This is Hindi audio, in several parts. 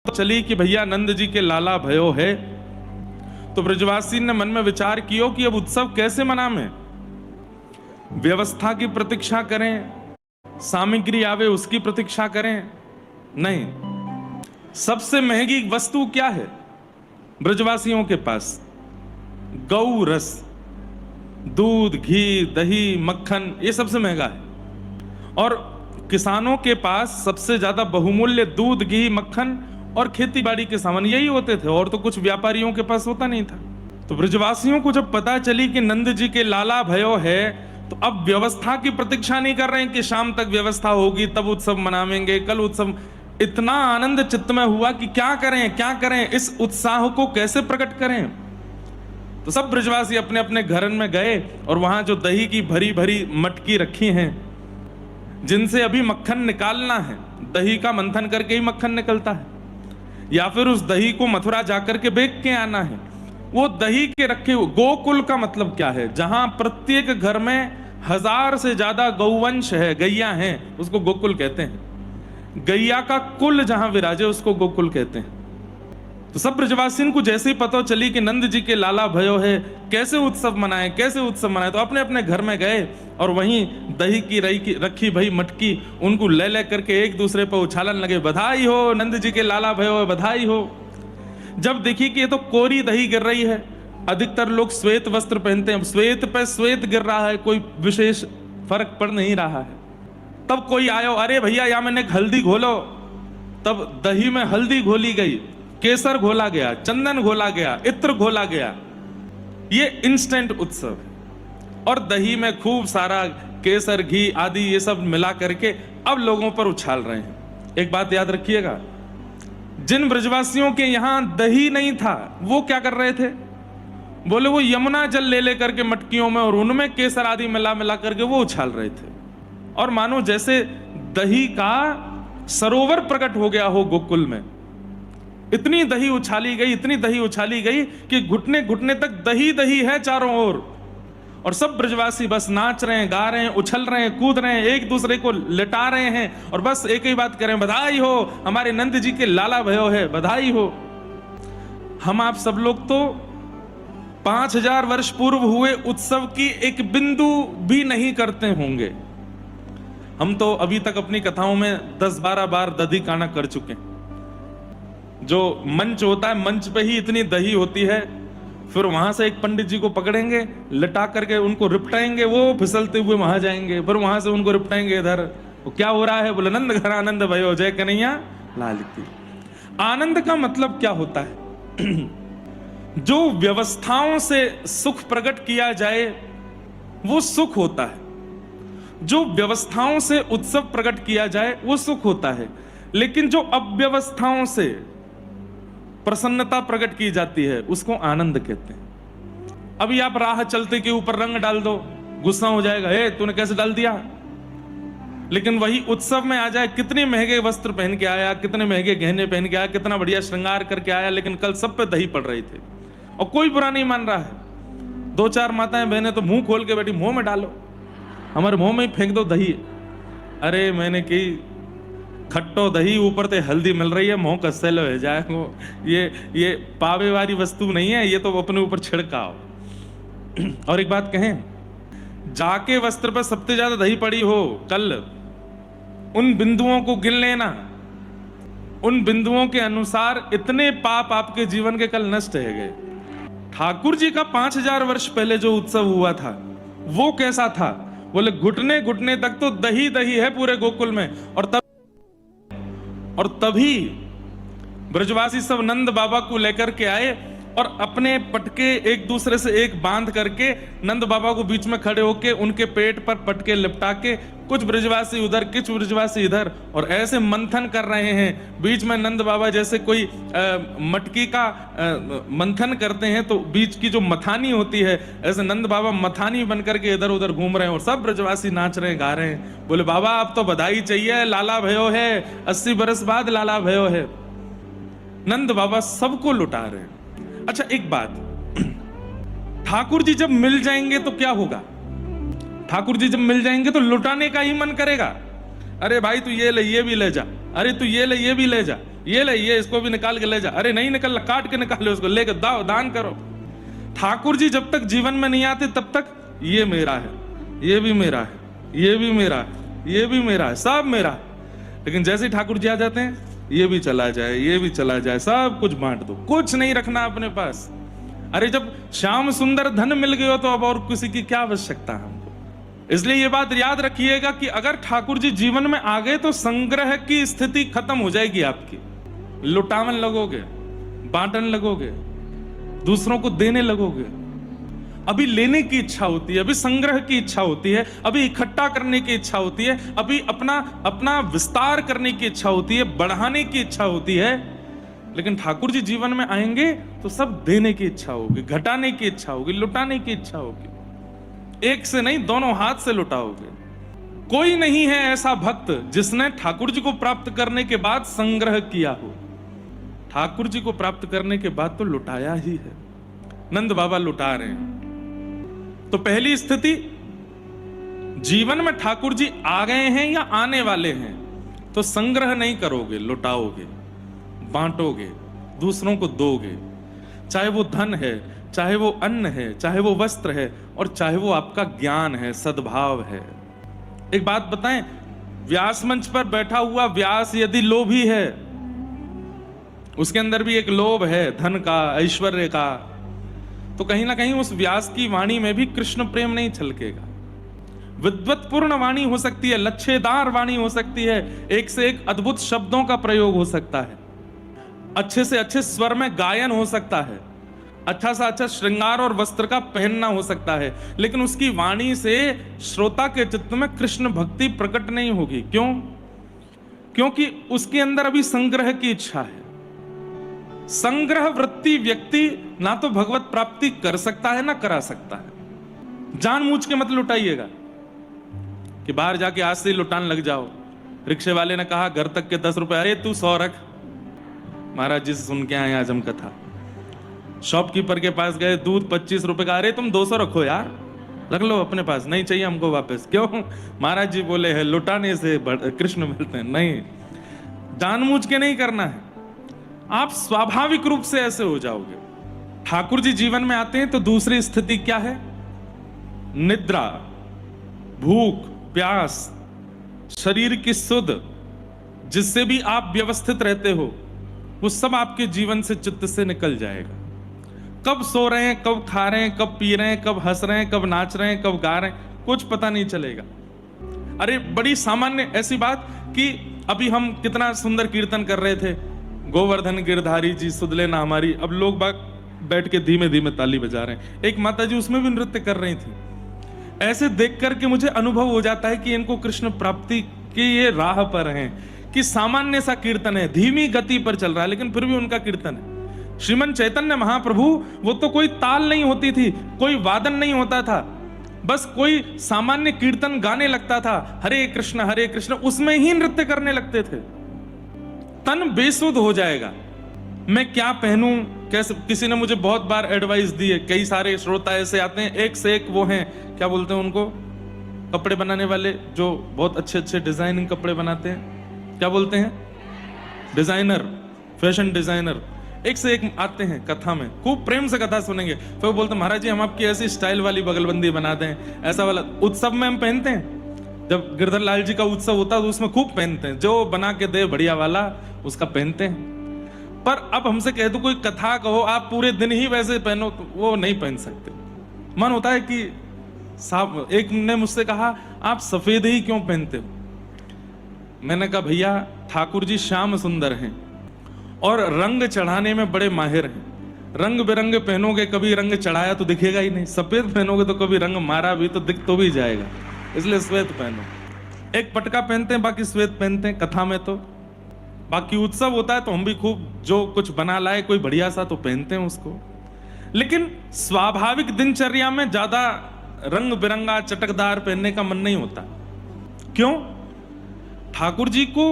चली कि भैया नंद जी के लाला भयो है। तो ब्रजवासी ने मन में विचार किया कि अब उत्सव कैसे मनावें। व्यवस्था की प्रतीक्षा करें, सामग्री आवे उसकी प्रतीक्षा करें? नहीं। सबसे महंगी वस्तु क्या है ब्रजवासियों के पास? गौ रस, दूध, घी, दही, मक्खन, ये सबसे महंगा है। और किसानों के पास सबसे ज्यादा बहुमूल्य दूध, घी, मक्खन और खेती बाड़ी के सामान यही होते थे, और तो कुछ व्यापारियों के पास होता नहीं था। तो ब्रजवासियों को जब पता चली कि नंद जी के लाला भयो है, तो अब व्यवस्था की प्रतीक्षा नहीं कर रहे हैं कि शाम तक व्यवस्था होगी तब उत्सव मनावेंगे, कल उत्सव। इतना आनंद चित्त में हुआ कि क्या करें क्या करें, इस उत्साह को कैसे प्रकट करें। तो सब ब्रजवासी अपने अपने घर में गए और वहां जो दही की भरी भरी मटकी रखी हैं, जिनसे अभी मक्खन निकालना है, दही का मंथन करके ही मक्खन निकलता है, या फिर उस दही को मथुरा जाकर के बेच के आना है, वो दही के रखे हुए। गोकुल का मतलब क्या है? जहां प्रत्येक घर में 1000 से ज्यादा गौवंश है, गैया हैं, उसको गोकुल कहते हैं। गैया का कुल जहां विराजे उसको गोकुल कहते हैं। तो सब ब्रजवासियों को जैसे ही पता चली कि नंद जी के लाला भयो है, कैसे उत्सव मनाए कैसे उत्सव मनाए, तो अपने अपने घर में गए और वहीं दही की रखी भई मटकी उनको ले ले करके एक दूसरे पर उछालन लगे, बधाई हो नंद जी के लाला भयो है, बधाई हो। जब देखी कि ये तो कोरी दही गिर रही है, अधिकतर लोग श्वेत वस्त्र पहनते हैं, श्वेत पे श्वेत गिर रहा है, कोई विशेष फर्क पड़ नहीं रहा है। तब कोई आयो, अरे भैया या मैंने हल्दी घोलो। तब दही में हल्दी घोली गई, केसर घोला गया, चंदन घोला गया, इत्र घोला गया। ये इंस्टेंट उत्सव है। और दही में खूब सारा केसर, घी आदि ये सब मिला करके अब लोगों पर उछाल रहे हैं। एक बात याद रखिएगा, जिन ब्रजवासियों के यहां दही नहीं था वो क्या कर रहे थे? बोले वो यमुना जल ले ले करके मटकियों में और उनमें केसर आदि मिला मिला करके वो उछाल रहे थे। और मानो जैसे दही का सरोवर प्रकट हो गया हो गोकुल में। इतनी दही उछाली गई, इतनी दही उछाली गई कि घुटने घुटने तक दही दही है चारों ओर। और सब ब्रजवासी बस नाच रहे हैं, गा रहे हैं, उछल रहे हैं, कूद रहे हैं, एक दूसरे को लिटा रहे हैं और बस एक ही बात करें, बधाई हो हमारे नंद जी के लाला भयो है, बधाई हो। हम आप सब लोग तो 5000 वर्ष पूर्व हुए उत्सव की एक बिंदु भी नहीं करते होंगे। हम तो अभी तक अपनी कथाओं में 10-12 बार दधी काना कर चुके हैं। जो मंच होता है, मंच पे ही इतनी दही होती है, फिर वहां से एक पंडित जी को पकड़ेंगे, लिटा करके उनको रिपटाएंगे, वो फिसलते हुए वहां जाएंगे, फिर वहां से उनको रिपटाएंगे इधर। वो क्या हो रहा है? बोले नंद घर आनंद भयो, जय कन्हैया लाल की। आनंद का मतलब क्या होता है? जो व्यवस्थाओं से सुख प्रकट किया जाए वो सुख होता है। जो व्यवस्थाओं से उत्सव प्रकट किया जाए वो सुख होता है। लेकिन जो अव्यवस्थाओं से प्रसन्नता प्रकट की जाती है उसको आनंद कहते हैं। अभी आप राह चलते के ऊपर रंग डाल दो, गुस्सा हो जाएगा, ए तूने कैसे डाल दिया। लेकिन वही उत्सव में आ जाए, कितने महंगे वस्त्र पहन के आया, कितने महंगे गहने पहन के आया, कितना बढ़िया श्रृंगार करके आया, लेकिन कल सब पे दही पड़ रही थी और कोई बुरा नहीं मान रहा है। 2-4 माताएं बहनें तो मुंह खोल के बैठी, मुंह में डालो, हमारे मुंह में ही फेंक दो दही। अरे मैंने की खट्टो दही, ऊपर से हल्दी मिल रही है, मुंह कस्से लो है जाए। वो ये पावे वाली वस्तु नहीं है, ये तो अपने ऊपर छिड़काओ। और एक बात कहें, जाके वस्त्र पर सबसे ज्यादा दही पड़ी हो, कल उन बिंदुओं को गिन लेना। उन बिंदुओं के अनुसार इतने पाप आपके जीवन के कल नष्ट हो गए। ठाकुर जी का 5000 वर्ष पहले जो उत्सव हुआ था वो कैसा था? बोले घुटने घुटने तक तो दही दही है पूरे गोकुल में। और तभी ब्रजवासी सब नंद बाबा को लेकर के आए और अपने पटके एक दूसरे से एक बांध करके नंद बाबा को बीच में खड़े होके उनके पेट पर पटके लिपटा के, कुछ ब्रजवासी उधर, कुछ ब्रजवासी इधर, और ऐसे मंथन कर रहे हैं। बीच में नंद बाबा जैसे कोई मटकी का मंथन करते हैं तो बीच की जो मथानी होती है, ऐसे नंद बाबा मथानी बन करके इधर उधर घूम रहे हैं और सब ब्रजवासी नाच रहे हैं, गा रहे हैं। बोले बाबा अब तो बधाई चाहिए, लाला भयो है, 80 बरस बाद लाला भयो है। नंद बाबा सबको लुटा रहे हैं। अच्छा एक बात, ठाकुर जी जब मिल जाएंगे तो क्या होगा? ठाकुर जी जब मिल जाएंगे तो लुटाने का ही मन करेगा। अरे भाई तू ये ले, ये भी ले जा, अरे तू ये ले, ये भी ले जा। ये ले, ये इसको भी निकाल के ले जा। अरे नहीं निकल, काट के निकालो उसको, लेके दाओ, दान करो। ठाकुर जी जब तक जीवन में नहीं आते तब तक ये मेरा है, ये भी मेरा है, ये भी मेरा है, ये भी मेरा है, सब मेरा है। लेकिन जैसे ही ठाकुर जी आ जाते हैं, ये भी चला जाए, ये भी चला जाए, सब कुछ बांट दो, कुछ नहीं रखना अपने पास। अरे जब श्याम सुंदर धन मिल गए हो तो अब और किसी की क्या आवश्यकता है हमको। इसलिए ये बात याद रखिएगा कि अगर ठाकुर जी जीवन में आ गए तो संग्रह की स्थिति खत्म हो जाएगी आपकी। लुटावन लगोगे, बांटन लगोगे, दूसरों को देने लगोगे। अभी लेने की इच्छा होती है, अभी संग्रह की इच्छा होती है, अभी इकट्ठा करने की इच्छा होती है, अभी अपना विस्तार करने की इच्छा होती है, बढ़ाने की इच्छा होती है। लेकिन ठाकुर जी जीवन में आएंगे तो सब देने की इच्छा होगी, घटाने की इच्छा होगी, लुटाने की इच्छा होगी। एक से नहीं, दोनों हाथ से लुटाओगे। कोई नहीं है ऐसा भक्त जिसने ठाकुर जी को प्राप्त करने के बाद संग्रह किया हो। ठाकुर जी को प्राप्त करने के बाद तो लुटाया ही है। नंद बाबा लुटा रहे हैं। तो पहली स्थिति, जीवन में ठाकुर जी आ गए हैं या आने वाले हैं तो संग्रह नहीं करोगे, लुटाओगे, बांटोगे, दूसरों को दोगे। चाहे वो धन है, चाहे वो अन्न है, चाहे वो वस्त्र है, और चाहे वो आपका ज्ञान है, सद्भाव है। एक बात बताएं, व्यास मंच पर बैठा हुआ व्यास यदि लोभी है, उसके अंदर भी एक लोभ है धन का, ऐश्वर्य का, तो कहीं ना कहीं उस व्यास की वाणी में भी कृष्ण प्रेम नहीं छलकेगा। विद्वत्पूर्ण वाणी हो सकती है, लच्छेदार वाणी हो सकती है, एक से एक अद्भुत शब्दों का प्रयोग हो सकता है, अच्छे से अच्छे स्वर में गायन हो सकता है, अच्छा सा अच्छा श्रृंगार और वस्त्र का पहनना हो सकता है, लेकिन उसकी वाणी से श्रोता के चित्त में कृष्ण भक्ति प्रकट नहीं होगी। क्यों? क्योंकि उसके अंदर अभी संग्रह की इच्छा है। संग्रह वृत्ति व्यक्ति ना तो भगवत प्राप्ति कर सकता है ना करा सकता है। जानबूझ के मत लुटाइएगा कि बाहर जाके आज से ही लुटान लग जाओ। रिक्शे वाले ने कहा घर तक के 10 रुपए, अरे तू 100 रख। महाराज जी से सुन के आए आजम कथा। शॉपकीपर के पास गए, दूध 25 रुपए का, अरे तुम 200 रखो यार, रख लो अपने पास, नहीं चाहिए हमको वापस। क्यों? महाराज जी बोले हैं लुटाने से कृष्ण मिलते हैं। नहीं, जानबूझ के नहीं करना है, आप स्वाभाविक रूप से ऐसे हो जाओगे। ठाकुर जी जीवन में आते हैं तो दूसरी स्थिति क्या है? निद्रा, भूख, प्यास, शरीर की सुध, जिससे भी आप व्यवस्थित रहते हो, वो सब आपके जीवन से, चित्त से निकल जाएगा। कब सो रहे हैं, कब खा रहे हैं, कब पी रहे हैं, कब हंस रहे हैं, कब नाच रहे हैं, कब गा रहे हैं, कुछ पता नहीं चलेगा। अरे बड़ी सामान्य ऐसी बात कि अभी हम कितना सुंदर कीर्तन कर रहे थे, गोवर्धन गिरधारी जी सुध लेना हमारी। अब लोग बाग बैठ के धीमे धीमे ताली बजा रहे हैं। एक माता जी उसमें भी नृत्य कर रही थी। ऐसे देख करके मुझे अनुभव हो जाता है कि इनको कृष्ण प्राप्ति के ये राह पर हैं, कि सामान्य सा कीर्तन है, धीमी गति पर चल रहा है, लेकिन फिर भी उनका कीर्तन है। श्रीमन चैतन्य महाप्रभु, वो तो कोई ताल नहीं होती थी, कोई वादन नहीं होता था, बस कोई सामान्य कीर्तन गाने लगता था, हरे कृष्ण, उसमें ही नृत्य करने लगते थे। तन बेसुध हो जाएगा। मैं क्या पहनूं, कैसे? किसी ने मुझे बहुत बार एडवाइस दी है, कई सारे श्रोता ऐसे आते हैं, एक से एक वो हैं, क्या बोलते हैं उनको, कपड़े बनाने वाले, जो बहुत अच्छे अच्छे डिजाइनिंग कपड़े बनाते हैं, क्या बोलते हैं? Designer, fashion designer. एक से एक आते हैं कथा में, खूब प्रेम से कथा सुनेंगे, फिर वो बोलते हैं महाराज जी हम आपकी ऐसी स्टाइल वाली बगलबंदी बना दें, ऐसा वाला। उत्सव में हम पहनते हैं, जब गिरधर लाल जी का उत्सव होता है तो उसमें खूब पहनते हैं, जो बना के दे बढ़िया वाला उसका पहनते हैं। पर अब हमसे कह दो कोई कथा कहो आप पूरे दिन ही वैसे पहनो, तो वो नहीं पहन सकते। मन होता है कि साहब, एक ने मुझसे कहा आप सफेद ही क्यों पहनते हो? मैंने कहा भैया ठाकुर जी श्याम सुंदर हैं और रंग चढ़ाने में बड़े माहिर हैं। रंग बिरंगे पहनोगे, कभी रंग चढ़ाया तो दिखेगा ही नहीं, सफेद पहनोगे तो कभी रंग मारा भी तो दिख तो भी जाएगा, इसलिए श्वेत पहनो। एक पटका पहनते हैं, बाकी श्वेत पहनते हैं कथा में। तो बाकी उत्सव होता है तो हम भी खूब जो कुछ बना लाए कोई बढ़िया सा तो पहनते हैं उसको। लेकिन स्वाभाविक दिनचर्या में ज्यादा रंग बिरंगा चटकदार पहनने का मन नहीं होता। क्यों? ठाकुर जी को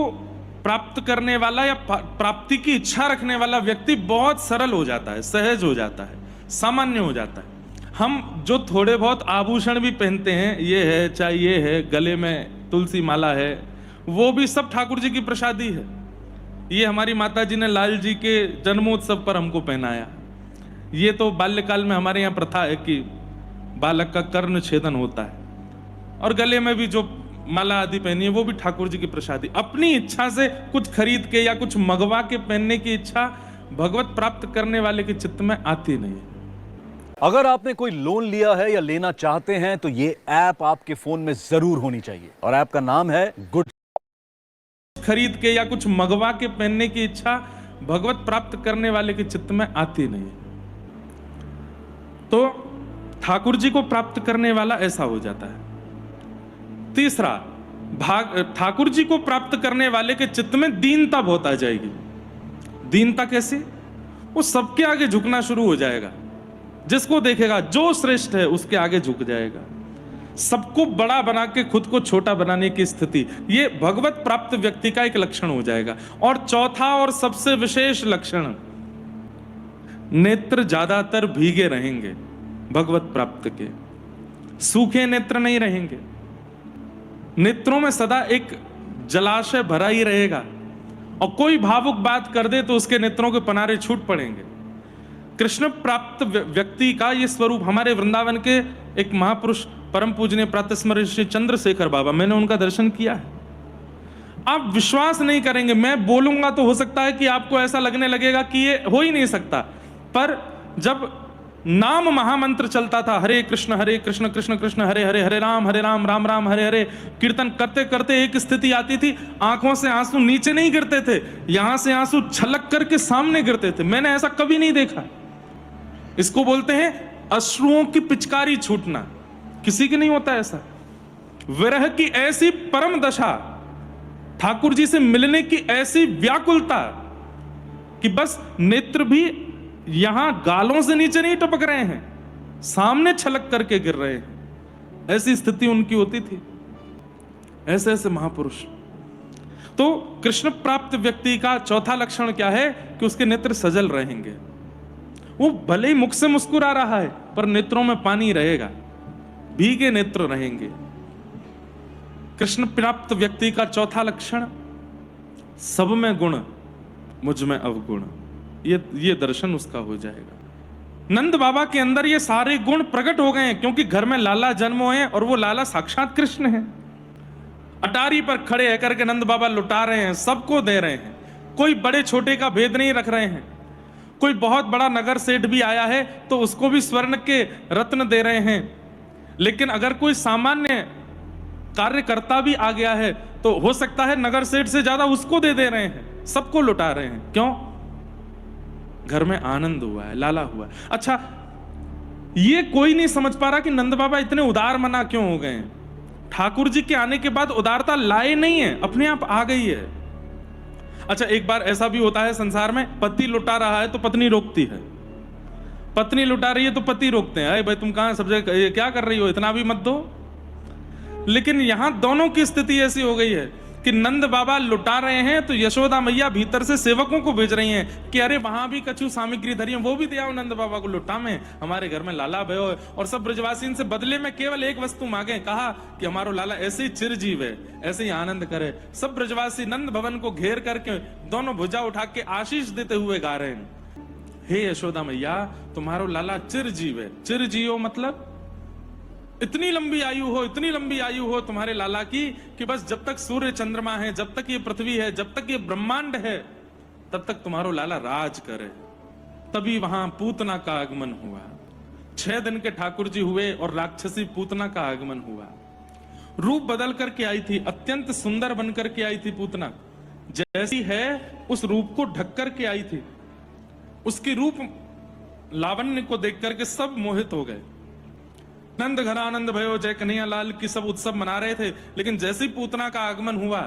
प्राप्त करने वाला या प्राप्ति की इच्छा रखने वाला व्यक्ति बहुत सरल हो जाता है, सहज हो जाता है, सामान्य हो जाता है। हम जो थोड़े बहुत आभूषण भी पहनते हैं, ये है चाहे ये है, गले में तुलसी माला है, वो भी सब ठाकुर जी की प्रसादी है। ये हमारी माता जी ने लाल जी के जन्मोत्सव पर हमको पहनाया। ये तो बाल्यकाल में हमारे यहाँ प्रथा है कि बालक का कर्ण छेदन होता है, और गले में भी जो माला आदि पहनी है वो भी ठाकुर जी की प्रसादी। अपनी इच्छा से कुछ खरीद के या कुछ मंगवा के पहनने की इच्छा भगवत प्राप्त करने वाले के चित्त में आती नहीं है। अगर आपने कोई लोन लिया है या लेना चाहते हैं तो ये ऐप आपके फोन में जरूर होनी चाहिए, और ऐप का नाम है गुड। खरीद के या कुछ मंगवा के पहनने की इच्छा भगवत प्राप्त करने वाले के चित्त में आती नहीं है। तो ठाकुर जी को प्राप्त करने वाला ऐसा हो जाता है। तीसरा ठाकुर जी को प्राप्त करने वाले के चित्त में दीनता बहुत आ जाएगी। दीनता कैसे? वो सबके आगे झुकना शुरू हो जाएगा। जिसको देखेगा जो श्रेष्ठ है उसके आगे झुक जाएगा। सबको बड़ा बना के खुद को छोटा बनाने की स्थिति, ये भगवत प्राप्त व्यक्ति का एक लक्षण हो जाएगा। और चौथा और सबसे विशेष लक्षण, नेत्र ज्यादातर भीगे रहेंगे भगवत प्राप्त के, सूखे नेत्र नहीं रहेंगे। नेत्रों में सदा एक जलाशय भरा ही रहेगा, और कोई भावुक बात कर दे तो उसके नेत्रों के पनारे छूट पड़ेंगे। कृष्ण प्राप्त व्यक्ति का ये स्वरूप, हमारे वृंदावन के एक महापुरुष परम पूजनीय प्रातस्मरणीय श्री चंद्रशेखर बाबा, मैंने उनका दर्शन किया है। आप विश्वास नहीं करेंगे, मैं बोलूंगा तो हो सकता है कि आपको ऐसा लगने लगेगा कि ये हो ही नहीं सकता, पर जब नाम महामंत्र चलता था, हरे कृष्ण कृष्ण कृष्ण हरे हरे, हरे राम राम राम हरे हरे, कीर्तन करते करते एक स्थिति आती थी, आंखों से आंसू नीचे नहीं गिरते थे, यहां से आंसू छलक करके सामने गिरते थे। मैंने ऐसा कभी नहीं देखा। इसको बोलते हैं अश्रुओं की पिचकारी छूटना। किसी की नहीं होता ऐसा। विरह की ऐसी परम दशा, ठाकुर जी से मिलने की ऐसी व्याकुलता कि बस नेत्र भी यहां गालों से नीचे नहीं टपक रहे हैं, सामने छलक करके गिर रहे हैं। ऐसी स्थिति उनकी होती थी। ऐसे ऐसे महापुरुष। तो कृष्ण प्राप्त व्यक्ति का चौथा लक्षण क्या है कि उसके नेत्र सजल रहेंगे। वो भले ही मुख से मुस्कुरा रहा है पर नेत्रों में पानी रहेगा, भीगे नेत्र रहेंगे। कृष्ण प्राप्त व्यक्ति का चौथा लक्षण, सब में गुण मुझ में अवगुण, ये दर्शन उसका हो जाएगा। नंद बाबा के अंदर ये सारे गुण प्रकट हो गए हैं, क्योंकि घर में लाला जन्म हुए हैं और वो लाला साक्षात कृष्ण है। अटारी पर खड़े होकर के नंद बाबा लुटा रहे हैं, सबको दे रहे हैं, कोई बड़े छोटे का भेद नहीं रख रहे हैं। कोई बहुत बड़ा नगर सेठ भी आया है तो उसको भी स्वर्ण के रत्न दे रहे हैं। लेकिन अगर कोई सामान्य कार्यकर्ता भी आ गया है तो हो सकता है नगर सेठ से ज्यादा उसको दे रहे हैं, सबको लुटा रहे हैं। क्यों? घर में आनंद हुआ है, लाला हुआ है। अच्छा, ये कोई नहीं समझ पा रहा कि नंद बाबा इतने उदार मना क्यों हो गए हैं। ठाकुर जी के आने के बाद उदारता लाए नहीं है, अपने आप आ गई है। अच्छा, एक बार ऐसा भी होता है संसार में, पति लुटा रहा है तो पत्नी रोकती है, पत्नी लुटा रही है तो पति रोकते हैं, अरे भाई तुम कहां, सब जगह क्या कर रही हो, इतना भी मत दो। लेकिन यहां दोनों की स्थिति ऐसी हो गई है कि नंद बाबा लुटा रहे हैं तो यशोदा मैया भीतर से सेवकों को भेज रही हैं कि अरे वहां भी कछु सामग्री धरी है, वो भी दिया नंद बाबा को, लुटा में हमारे घर में लाला भयो। और सब ब्रजवासी से बदले में केवल एक वस्तु मांगे, कहा कि हमारो लाला ऐसे ही चिरजीव है, ऐसे ही आनंद करे। सब ब्रजवासी नंद भवन को घेर करके दोनों भुजा उठा के आशीष देते हुए गा रहे हैं, हे यशोदा मैया तुम्हारो लाला चिरजीव है। चिरजीव मतलब इतनी लंबी आयु हो, इतनी लंबी आयु हो तुम्हारे लाला की कि बस जब तक सूर्य चंद्रमा है, जब तक ये पृथ्वी है, जब तक ये ब्रह्मांड है, तब तक तुम्हारो लाला राज करे। तभी वहां पूतना का आगमन हुआ। 6 दिन के ठाकुर जी हुए और राक्षसी पूतना का आगमन हुआ। रूप बदल करके आई थी, अत्यंत सुंदर बनकर के आई थी पूतना, जैसी है उस रूप को ढक करके आई थी। उसकी रूप लावण्य को देख करके सब मोहित हो गए। नंद घर आनंद भयो, जय कन्हैया लाल की सब उत्सव मना रहे थे। लेकिन जैसे ही पूतना का आगमन हुआ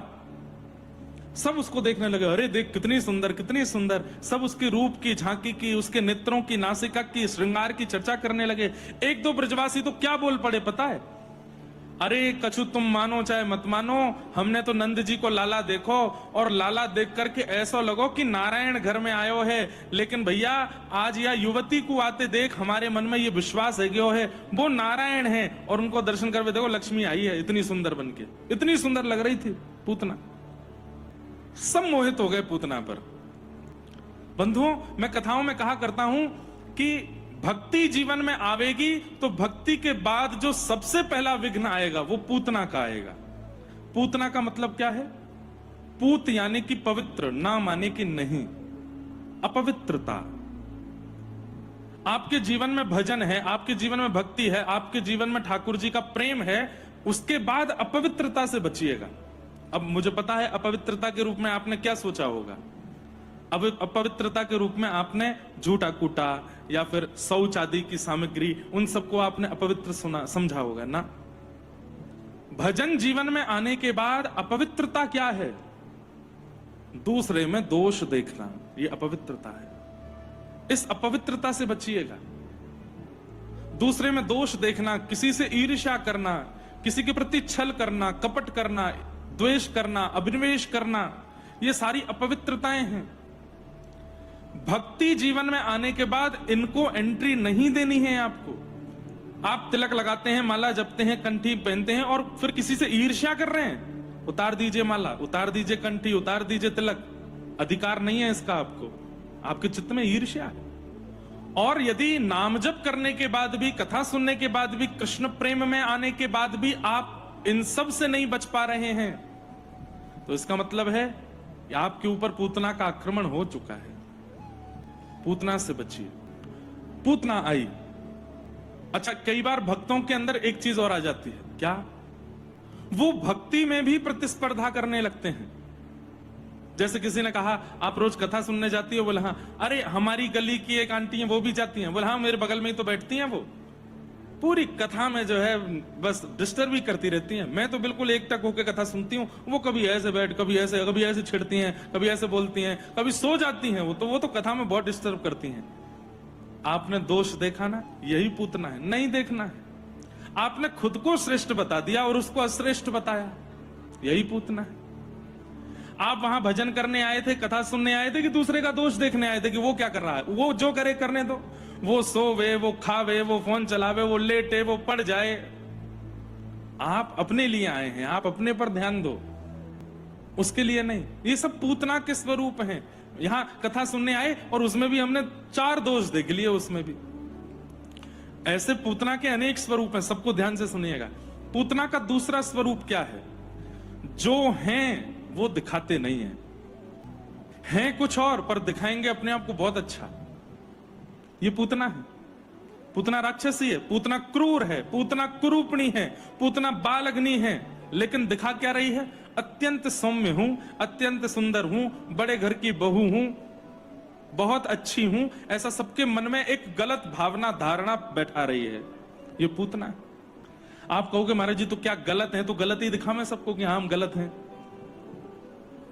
सब उसको देखने लगे, अरे देख कितनी सुंदर, कितनी सुंदर। सब उसके रूप की झांकी की, उसके नेत्रों की, नासिका की, श्रृंगार की चर्चा करने लगे। एक दो ब्रजवासी तो क्या बोल पड़े पता है, अरे कछु तुम मानो चाहे मत मानो, हमने तो नंद जी को लाला देखो और लाला देख करके ऐसा लगो कि नारायण घर में आयो है। लेकिन भैया आज यह युवती को आते देख हमारे मन में ये विश्वास है गयो है वो नारायण है। और उनको दर्शन करके देखो लक्ष्मी आई है, इतनी सुंदर बनके, इतनी सुंदर लग रही थी पूतना। सब मोहित हो गए पूतना पर। बंधुओं, मैं कथाओं में कहा करता हूं कि भक्ति जीवन में आवेगी तो भक्ति के बाद जो सबसे पहला विघ्न आएगा वो पूतना का आएगा। पूतना का मतलब क्या है? पूत यानी कि पवित्र, ना माने कि नहीं, अपवित्रता। आपके जीवन में भजन है, आपके जीवन में भक्ति है, आपके जीवन में ठाकुर जी का प्रेम है, उसके बाद अपवित्रता से बचिएगा। अब मुझे पता है अपवित्रता के रूप में आपने क्या सोचा होगा। अब अपवित्रता के रूप में आपने झूठा कूटा या फिर शौच आदि की सामग्री, उन सबको आपने अपवित्र सुना समझा होगा ना। भजन जीवन में आने के बाद अपवित्रता क्या है? दूसरे में दोष देखना, ये अपवित्रता है। इस अपवित्रता से बचिएगा। दूसरे में दोष देखना, किसी से ईर्ष्या करना, किसी के प्रति छल करना, कपट करना, द्वेष करना, अभिनिवेश करना, ये सारी अपवित्रताएं हैं। भक्ति जीवन में आने के बाद इनको एंट्री नहीं देनी है आपको। आप तिलक लगाते हैं, माला जपते हैं, कंठी पहनते हैं और फिर किसी से ईर्ष्या कर रहे हैं, उतार दीजिए माला, उतार दीजिए कंठी, उतार दीजिए तिलक। अधिकार नहीं है इसका आपको। आपके चित्त में ईर्ष्या है। और यदि नाम जप करने के बाद भी, कथा सुनने के बाद भी, कृष्ण प्रेम में आने के बाद भी आप इन सब से नहीं बच पा रहे हैं, तो इसका मतलब है कि आपके ऊपर पूतना का आक्रमण हो चुका है। पूतना से बचिए। पूतना आई। अच्छा, कई बार भक्तों के अंदर एक चीज और आ जाती है। क्या? वो भक्ति में भी प्रतिस्पर्धा करने लगते हैं। जैसे किसी ने कहा, आप रोज कथा सुनने जाती हो? बोला हाँ। अरे हमारी गली की एक आंटी है, वो भी जाती हैं। बोला हाँ, मेरे बगल में ही तो बैठती हैं, वो पूरी कथा में जो है बस डिस्टर्ब ही करती रहती हैं। मैं तो बिल्कुल एकटक होकर कथा सुनती हूँ, वो कभी ऐसे बैठ, कभी ऐसे छिड़ती हैं, कभी ऐसे बोलती हैं, कभी सो जाती हैं। वो तो कथा में बहुत डिस्टर्ब करती हैं। आपने दोष देखा ना? यही पूतना है। नहीं देखना है। आपने खुद को श्रेष्ठ बता दिया और उसको अश्रेष्ठ बताया, यही पूतना है। आप वहां भजन करने आए थे, कथा सुनने आए थे, कि दूसरे का दोष देखने आए थे कि वो क्या कर रहा है? वो जो करे करने दो। वो सोवे, वो खावे, वो फोन चलावे, वो लेटे, वो पड़ जाए। आप अपने लिए आए हैं, आप अपने पर ध्यान दो, उसके लिए नहीं। ये सब पूतना के स्वरूप हैं। यहां कथा सुनने आए और उसमें भी हमने 4 दोष देख लिए। उसमें भी ऐसे पूतना के अनेक स्वरूप हैं, सबको ध्यान से सुनिएगा। पूतना का दूसरा स्वरूप क्या है? जो हैं वो दिखाते नहीं हैं कुछ और, पर दिखाएंगे अपने आप को बहुत अच्छा। ये पूतना है। पूतना राक्षसी है, पूतना क्रूर है, पूतना कुरूपणी है, पूतना बालग्नि है। लेकिन दिखा क्या रही है? अत्यंत सौम्य हूं, अत्यंत सुंदर हूं, बड़े घर की बहू हूं, बहुत अच्छी हूं। ऐसा सबके मन में एक गलत भावना, धारणा बैठा रही है। ये पूतना है। आप कहोगे महाराज जी तो क्या गलत है? तो गलत ही दिखा मैं सबको कि हाँ हम गलत हैं।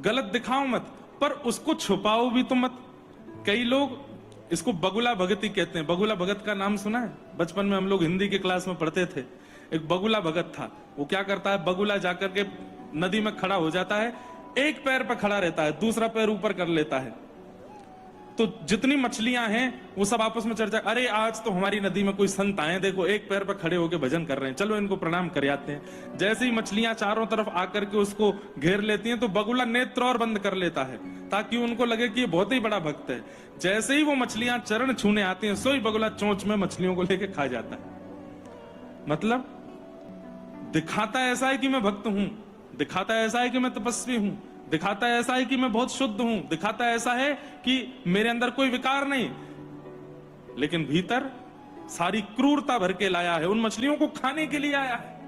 गलत दिखाओ मत, पर उसको छुपाओ भी तो मत। कई लोग इसको बगुला भगत ही कहते हैं। बगुला भगत का नाम सुना है? बचपन में हम लोग हिंदी की क्लास में पढ़ते थे। एक बगुला भगत था। वो क्या करता है? बगुला जाकर के नदी में खड़ा हो जाता है, एक पैर पर खड़ा रहता है, दूसरा पैर ऊपर कर लेता है। तो जितनी मछलियां हैं वो सब आपस में चर्चा, अरे आज तो हमारी नदी में कोई संत आए, देखो एक पैर पर खड़े होकर भजन कर रहे हैं, चलो इनको प्रणाम कर आते हैं। जैसे ही मछलियां चारों तरफ आकर के उसको घेर लेती हैं तो बगुला नेत्र और बंद कर लेता है ताकि उनको लगे कि ये बहुत ही बड़ा भक्त है। जैसे ही वो मछलियां चरण छूने आती हैं, सोई बगुला चोंच में मछलियों को लेकर खा जाता है। मतलब दिखाता ऐसा है कि मैं भक्त हूं, दिखाता ऐसा है कि मैं तपस्वी हूं, दिखाता ऐसा है कि मैं बहुत शुद्ध हूं, दिखाता ऐसा है कि मेरे अंदर कोई विकार नहीं, लेकिन भीतर सारी क्रूरता भर के लाया है, उन मछलियों को खाने के लिए आया है।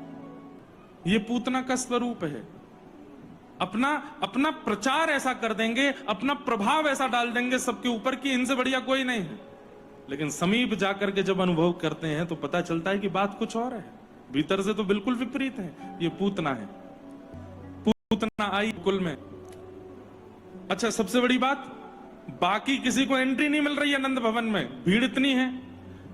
यह पूतना का स्वरूप है। अपना प्रचार ऐसा कर देंगे, अपना प्रभाव ऐसा डाल देंगे सबके ऊपर कि इनसे बढ़िया कोई नहीं है। लेकिन समीप जाकर के जब अनुभव करते हैं तो पता चलता है कि बात कुछ और है, भीतर से तो बिल्कुल विपरीत है। ये पूतना है। पूतना आई कुल में। अच्छा, सबसे बड़ी बात, बाकी किसी को एंट्री नहीं मिल रही है नंद भवन में, भीड़ इतनी है,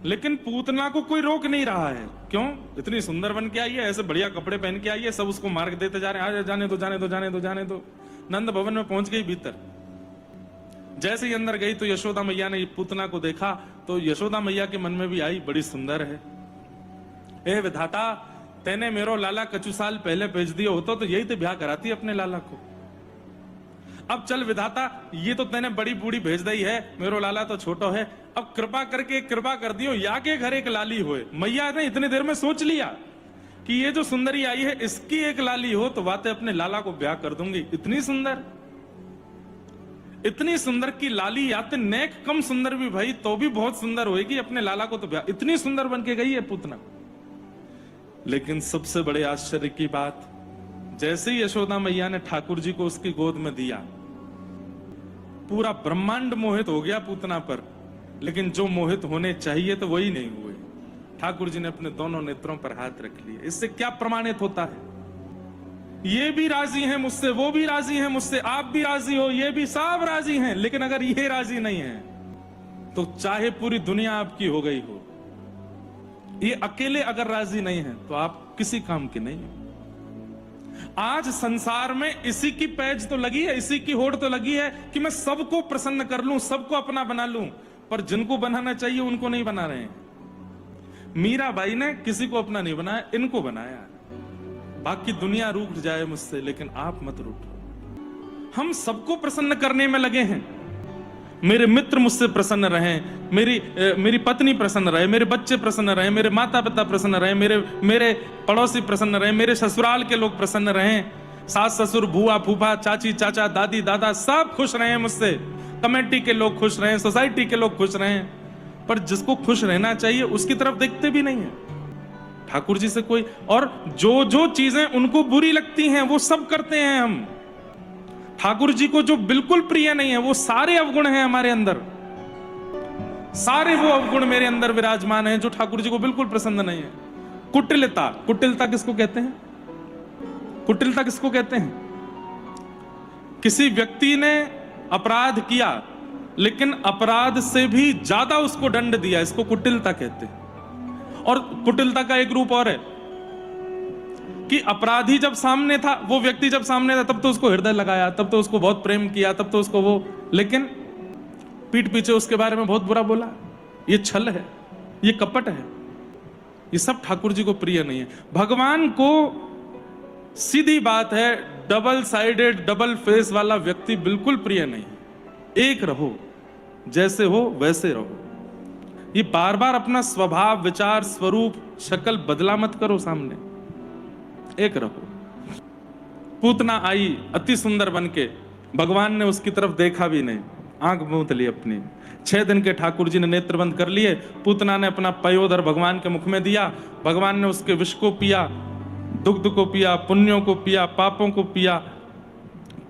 लेकिन पूतना को कोई रोक नहीं रहा है। क्यों? इतनी सुंदर बन के आई है, ऐसे बढ़िया कपड़े पहन के आई है, सब उसको मार्ग देते जा रहे हैं, जाने दो जाने दो जाने दो जाने दो। नंद भवन में पहुंच गई भीतर। जैसे ही अंदर गई तो यशोदा मैया ने पूतना को देखा तो यशोदा मैया के मन में भी आई, बड़ी सुंदर है। ए विधाता, तेने मेरो लाला कछु साल पहले भेज दिया होता तो यही तो ब्याह कराती अपने लाला को। अब चल विधाता, ये तो तेने बड़ी बूढ़ी भेज दी है, मेरो लाला तो छोटो है, अब कृपा करके कृपा कर दियो, या के घर एक लाली होए। मैया ने इतनी देर में सोच लिया कि ये जो सुंदरी आई है इसकी एक लाली हो तो बातें अपने लाला को ब्याह कर दूंगी। इतनी सुंदर की लाली या तो नेक कम सुंदर भी भाई तो भी बहुत सुंदर होएगी, अपने लाला को तो ब्याह, इतनी सुंदर बन के गई है पूतना। लेकिन सबसे बड़े आश्चर्य की बात, जैसे ही यशोदा मैया ने ठाकुर जी को उसकी गोद में दिया, पूरा ब्रह्मांड मोहित हो गया पूतना पर, लेकिन जो मोहित होने चाहिए तो वही नहीं हुए। ठाकुर जी ने अपने दोनों नेत्रों पर हाथ रख लिए। इससे क्या प्रमाणित होता है? ये भी राजी हैं मुझसे, वो भी राजी हैं मुझसे, आप भी राजी हो, ये भी सब राजी हैं, लेकिन अगर ये राजी नहीं है तो चाहे पूरी दुनिया आपकी हो गई हो, ये अकेले अगर राजी नहीं है तो आप किसी काम के नहीं है। आज संसार में इसी की पैज तो लगी है, इसी की होड़ तो लगी है कि मैं सबको प्रसन्न कर लूं, सबको अपना बना लूं, पर जिनको बनाना चाहिए उनको नहीं बना रहे हैं। मीराबाई ने किसी को अपना नहीं बनाया, इनको बनाया। बाकी दुनिया रूठ जाए मुझसे, लेकिन आप मत रूठो। हम सबको प्रसन्न करने में लगे हैं। मेरे मित्र मुझसे प्रसन्न रहें, मेरी पत्नी प्रसन्न रहे, मेरे बच्चे प्रसन्न रहे, मेरे माता पिता प्रसन्न रहे, मेरे पड़ोसी प्रसन्न रहे, मेरे ससुराल के लोग प्रसन्न रहें, सास ससुर बुआ फूफा चाची चाचा दादी दादा सब खुश रहें मुझसे, कमेटी के लोग खुश रहें, सोसाइटी के लोग खुश रहें। पर जिसको खुश रहना चाहिए उसकी तरफ देखते भी नहीं है ठाकुर जी से कोई। और जो जो चीजें उनको बुरी लगती हैं वो सब करते हैं हम। ठाकुर जी को जो बिल्कुल प्रिय नहीं है वो सारे अवगुण हैं हमारे अंदर, सारे वो अवगुण मेरे अंदर विराजमान हैं जो ठाकुर जी को बिल्कुल प्रसन्न नहीं है। कुटिलता, कुटिलता किसको कहते हैं? कुटिलता किसको कहते हैं? किसी व्यक्ति ने अपराध किया लेकिन अपराध से भी ज्यादा उसको दंड दिया, इसको कुटिलता कहते हैं। और कुटिलता का एक रूप और है कि अपराधी जब सामने था, वो व्यक्ति जब सामने था, तब तो उसको हृदय लगाया, तब तो उसको बहुत प्रेम किया, तब तो उसको वो, लेकिन पीठ पीछे उसके बारे में बहुत बुरा बोला। ये छल है, ये कपट है, ये सब ठाकुर जी को प्रिय नहीं है। भगवान को सीधी बात है, डबल साइडेड डबल फेस वाला व्यक्ति बिल्कुल प्रिय नहीं है। एक रहो, जैसे हो वैसे रहो। ये बार बार अपना स्वभाव विचार स्वरूप शक्ल बदला मत करो, सामने एक रहो। पूतना आई अति सुंदर बनके, भगवान ने उसकी तरफ देखा भी नहीं, आंख मूंद ली अपनी। 6 दिन के ठाकुर जी ने नेत्र बंद कर लिए। पूतना ने अपना पयोदर भगवान के मुख में दिया, भगवान ने उसके विष को पिया, दुग्ध को पिया, पुण्यों को पिया, पापों को पिया।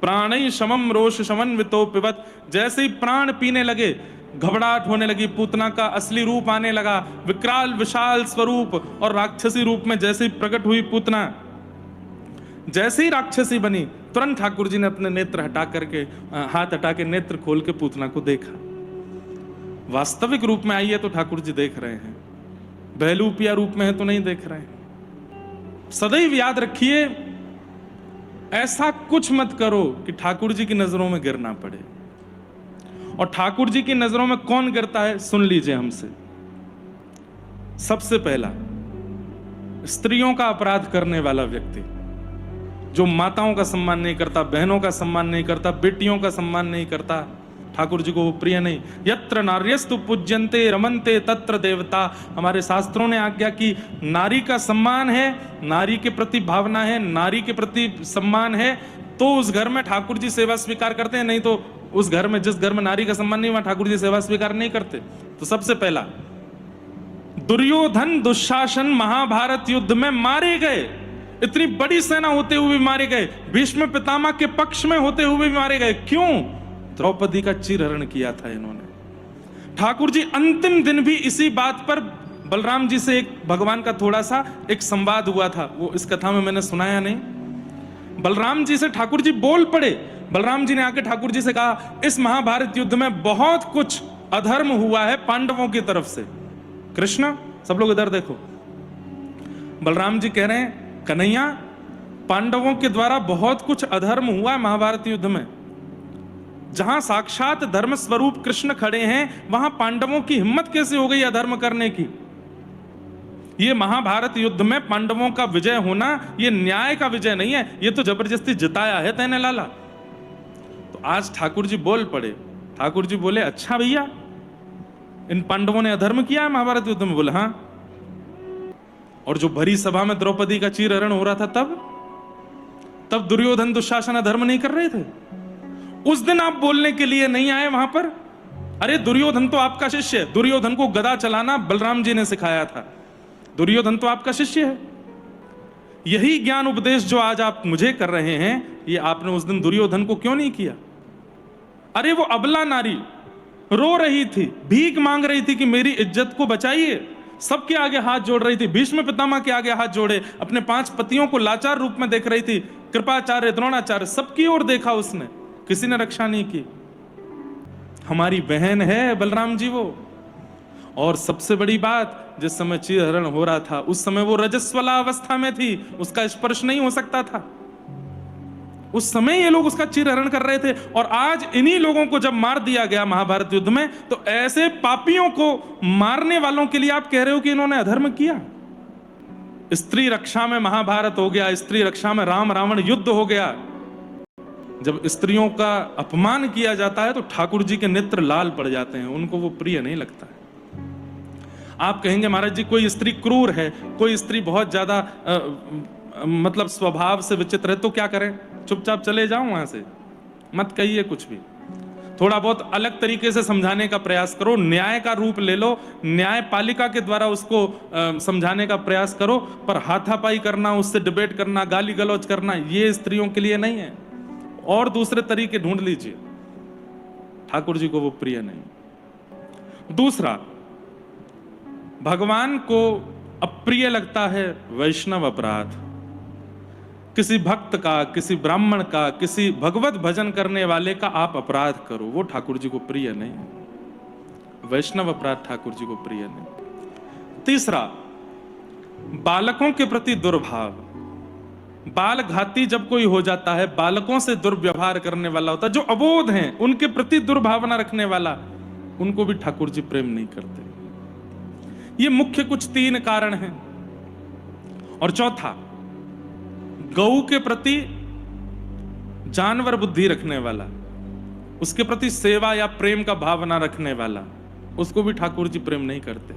प्राणै शमम रोष समन्वितो पिबत। जैसे ही प्राण पीने लगे, घबराहट होने लगी, पूतना का असली रूप आने लगा, विकराल विशाल स्वरूप, और राक्षसी रूप में जैसे ही प्रकट हुई पूतना, जैसे ही राक्षसी बनी, तुरंत ठाकुर जी ने अपने नेत्र हटा करके, हाथ हटा के नेत्र खोल के पूतना को देखा। वास्तविक रूप में आई है तो ठाकुर जी देख रहे हैं, बहलूपिया रूप में है तो नहीं देख रहे हैं। सदैव याद रखिए, ऐसा कुछ मत करो कि ठाकुर जी की नजरों में गिरना पड़े। और ठाकुर जी की नजरों में कौन गिरता है, सुन लीजिए हमसे। सबसे पहला, स्त्रियों का अपराध करने वाला व्यक्ति, जो माताओं का सम्मान नहीं करता, बहनों का सम्मान नहीं करता, बेटियों का सम्मान नहीं करता, ठाकुर जी को वो प्रिय नहीं। यत्र नार्यस्तु पूज्यन्ते रमन्ते तत्र देवता। हमारे शास्त्रों ने आज्ञा की, नारी का सम्मान है, नारी के प्रति भावना है, नारी के प्रति सम्मान है, तो उस घर में ठाकुर जी सेवा स्वीकार करते हैं, नहीं तो उस घर में, जिस घर में नारी का सम्मान नहीं, वहां ठाकुर जी सेवा स्वीकार नहीं करते। तो सबसे पहला, दुर्योधन दुशासन महाभारत युद्ध में मारे गए, इतनी बड़ी सेना होते हुए भी मारे गए, भीष्म पितामह के पक्ष में होते हुए भी मारे गए। क्यों? द्रौपदी का चिरहरण किया था इन्होंने। ठाकुर जी अंतिम दिन भी इसी बात पर बलराम जी से एक भगवान का थोड़ा सा एक संवाद हुआ था, वो इस कथा में मैंने सुनाया नहीं। बलराम जी से ठाकुर जी बोल पड़े। बलराम जी ने आके ठाकुर जी से कहा, इस महाभारत युद्ध में बहुत कुछ अधर्म हुआ है पांडवों की तरफ से। कृष्ण, सब लोग इधर देखो। बलराम जी कह रहे हैं, कन्हैया, पांडवों के द्वारा बहुत कुछ अधर्म हुआ है महाभारत युद्ध में। जहां साक्षात धर्म स्वरूप कृष्ण खड़े हैं, वहां पांडवों की हिम्मत कैसे हो गई अधर्म करने की? ये महाभारत युद्ध में पांडवों का विजय होना, ये न्याय का विजय नहीं है, ये तो जबरदस्ती जिताया है तैने लाला। तो आज ठाकुर जी बोल पड़े। ठाकुर जी बोले, अच्छा भैया, इन पांडवों ने अधर्म किया है महाभारत युद्ध में? बोले हाँ। और जो भरी सभा में द्रौपदी का चीरहरण हो रहा था, तब दुर्योधन दुशासन अधर्म नहीं कर रहे थे? उस दिन आप बोलने के लिए नहीं आए वहां पर? अरे दुर्योधन तो आपका शिष्य है, दुर्योधन को गदा चलाना बलराम जी ने सिखाया था, दुर्योधन तो आपका शिष्य है। यही ज्ञान उपदेश जो आज आप मुझे कर रहे हैं, ये आपने उस दिन दुर्योधन को क्यों नहीं किया? अरे वो अबला नारी रो रही थी, भीख मांग रही थी कि मेरी इज्जत को बचाइए, सबके आगे हाथ जोड़ रही थी, भीष्म पितामह के आगे हाथ जोड़े, अपने 5 पतियों को लाचार रूप में देख रही थी, कृपाचार्य, द्रोणाचार्य, सबकी ओर देखा उसने, किसी ने रक्षा नहीं की। हमारी बहन है बलराम जी वो। और सबसे बड़ी बात, जिस समय चीरहरण हो रहा था उस समय वो रजस्वला अवस्था में थी, उसका स्पर्श नहीं हो सकता था। उस समय ये लोग उसका चीरहरण कर रहे थे। और आज इन्हीं लोगों को जब मार दिया गया महाभारत युद्ध में, तो ऐसे पापियों को मारने वालों के लिए आप कह रहे हो कि इन्होंने अधर्म किया? स्त्री रक्षा में महाभारत हो गया, स्त्री रक्षा में राम रावण युद्ध हो गया। जब स्त्रियों का अपमान किया जाता है तो ठाकुर जी के नेत्र लाल पड़ जाते हैं, उनको वो प्रिय नहीं लगता है। आप कहेंगे महाराज जी कोई स्त्री क्रूर है, कोई स्त्री बहुत ज्यादा मतलब स्वभाव से विचित्र है, तो क्या करें? चुपचाप चले जाओ वहां से, मत कहिए कुछ भी। थोड़ा बहुत अलग तरीके से समझाने का प्रयास करो, न्याय का रूप ले लो, न्यायपालिका के द्वारा उसको समझाने का प्रयास करो, पर हाथापाई करना, उससे डिबेट करना, गाली गलौज करना, ये स्त्रियों के लिए नहीं है। और दूसरे तरीके ढूंढ लीजिए, ठाकुर जी को वो प्रिय नहीं। दूसरा, भगवान को अप्रिय लगता है वैष्णव अपराध। किसी भक्त का, किसी ब्राह्मण का, किसी भगवत भजन करने वाले का आप अपराध करो, वो ठाकुर जी को प्रिय नहीं। वैष्णव अपराध ठाकुर जी को प्रिय नहीं। तीसरा, बालकों के प्रति दुर्भाव। बाल घाती जब कोई हो जाता है, बालकों से दुर्व्यवहार करने वाला होता है, जो अबोध हैं उनके प्रति दुर्भावना रखने वाला, उनको भी ठाकुर जी प्रेम नहीं करते। ये मुख्य कुछ 3 कारण हैं। और चौथा, गौ के प्रति जानवर बुद्धि रखने वाला, उसके प्रति सेवा या प्रेम का भावना रखने वाला, उसको भी ठाकुर जी प्रेम नहीं करते।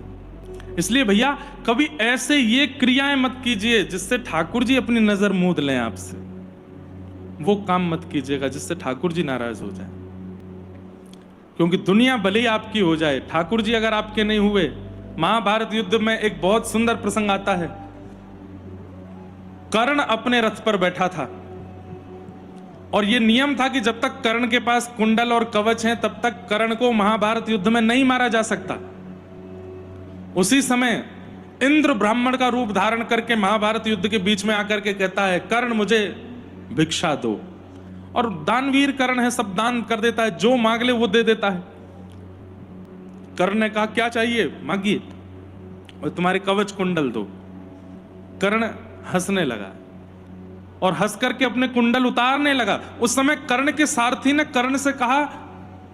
इसलिए भैया कभी ऐसे ये क्रियाएं मत कीजिए जिससे ठाकुर जी अपनी नजर मूंद लें आपसे। वो काम मत कीजिएगा जिससे ठाकुर जी नाराज हो जाए। क्योंकि दुनिया भले ही आपकी हो जाए, ठाकुर जी अगर आपके नहीं हुए। महाभारत युद्ध में एक बहुत सुंदर प्रसंग आता है। कर्ण अपने रथ पर बैठा था और यह नियम था कि जब तक कर्ण के पास कुंडल और कवच हैं तब तक कर्ण को महाभारत युद्ध में नहीं मारा जा सकता। उसी समय इंद्र ब्राह्मण का रूप धारण करके महाभारत युद्ध के बीच में आकर के कहता है, कर्ण मुझे भिक्षा दो। और दानवीर कर्ण है, सब दान कर देता है, जो मांग ले वो दे देता है। कर्ण ने कहा क्या चाहिए मांगिए, और तुम्हारे कवच कुंडल दो। कर्ण हंसने लगा और हंस करके अपने कुंडल उतारने लगा। उस समय कर्ण के सारथी ने कर्ण से कहा,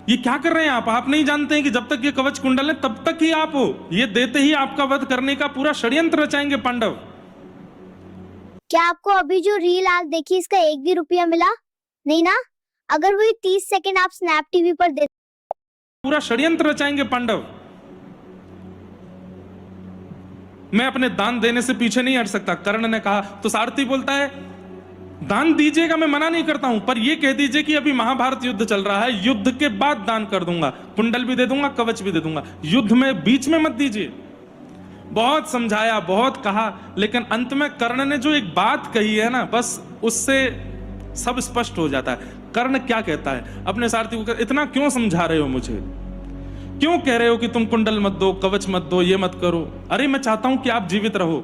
ये क्या कर रहे हैं आप नहीं जानते हैं कि जब तक ये कवच कुंडल है तब तक ही आप हो, ये देते ही आपका वध करने का पूरा षड्यंत्र रचाएंगे पांडव। क्या आपको अभी जो रील आप देखी इसका 1 भी रुपया मिला नहीं ना? अगर वही 30 सेकंड आप स्नैप टीवी पर दे, पूरा षड्यंत्र रचाएंगे पांडव। मैं अपने दान देने से पीछे नहीं हट सकता, कर्ण ने कहा। तो सारथी बोलता है, दान दीजिएगा, मैं मना नहीं करता हूं, पर यह कह दीजिए कि अभी महाभारत युद्ध चल रहा है, युद्ध के बाद दान कर दूंगा, कुंडल भी दे दूंगा, कवच भी दे दूंगा, युद्ध में बीच में मत दीजिए। बहुत समझाया, बहुत कहा, लेकिन अंत में कर्ण ने जो एक बात कही है ना, बस उससे सब स्पष्ट हो जाता है। कर्ण क्या कहता है अपने सारथी को, इतना क्यों समझा रहे हो मुझे, क्यों कह रहे हो कि तुम कुंडल मत दो, कवच मत दो, ये मत करो? अरे मैं चाहता हूं कि आप जीवित रहो।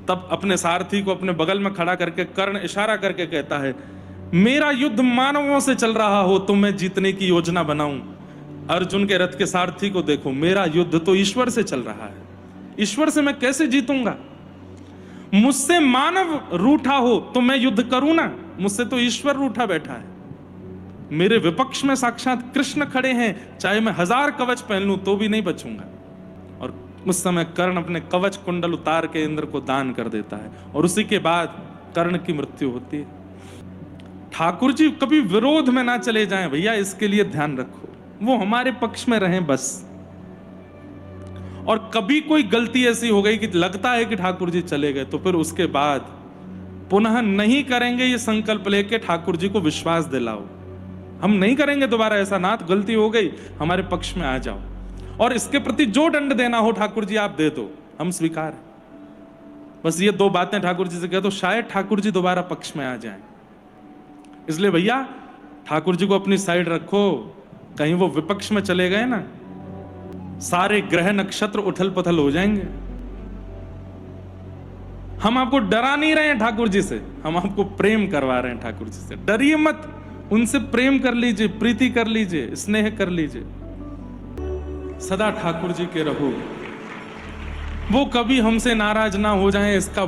तब अपने सारथी को अपने बगल में खड़ा करके कर्ण इशारा करके कहता है, मेरा युद्ध मानवों से चल रहा हो तो मैं जीतने की योजना बनाऊं। अर्जुन के रथ के सारथी को देखो, मेरा युद्ध तो ईश्वर से चल रहा है, ईश्वर से मैं कैसे जीतूंगा? मुझसे मानव रूठा हो तो मैं युद्ध करूं ना, मुझसे तो ईश्वर रूठा बैठा है। मेरे विपक्ष में साक्षात कृष्ण खड़े हैं, चाहे मैं 1000 कवच पहन लूं तो भी नहीं बचूंगा। और उस समय कर्ण अपने कवच कुंडल उतार के इंद्र को दान कर देता है और उसी के बाद कर्ण की मृत्यु होती है। ठाकुर जी कभी विरोध में ना चले जाएं भैया, इसके लिए ध्यान रखो, वो हमारे पक्ष में रहें बस। और कभी कोई गलती ऐसी हो गई कि लगता है कि ठाकुर जी चले गए, तो फिर उसके बाद पुनः नहीं करेंगे, ये संकल्प लेके ठाकुर जी को विश्वास दिलाओ, हम नहीं करेंगे दोबारा ऐसा, नाथ गलती हो गई, हमारे पक्ष में आ जाओ। और इसके प्रति जो दंड देना हो ठाकुर जी आप दे दो, हम स्वीकार है। बस ये 2 बातें ठाकुर जी से कह दो, शायद ठाकुर जी दोबारा पक्ष में आ जाएं। इसलिए भैया ठाकुर जी को अपनी साइड रखो, कहीं वो विपक्ष में चले गए ना, सारे ग्रह नक्षत्र उथल पुथल हो जाएंगे। हम आपको डरा नहीं रहे हैं ठाकुर जी से, हम आपको प्रेम करवा रहे हैं ठाकुर जी से। डरिए मत, उनसे प्रेम कर लीजिए, प्रीति कर लीजिए, स्नेह कर लीजिए, सदा ठाकुर जी के रहो, वो कभी हमसे नाराज ना हो जाएं, इसका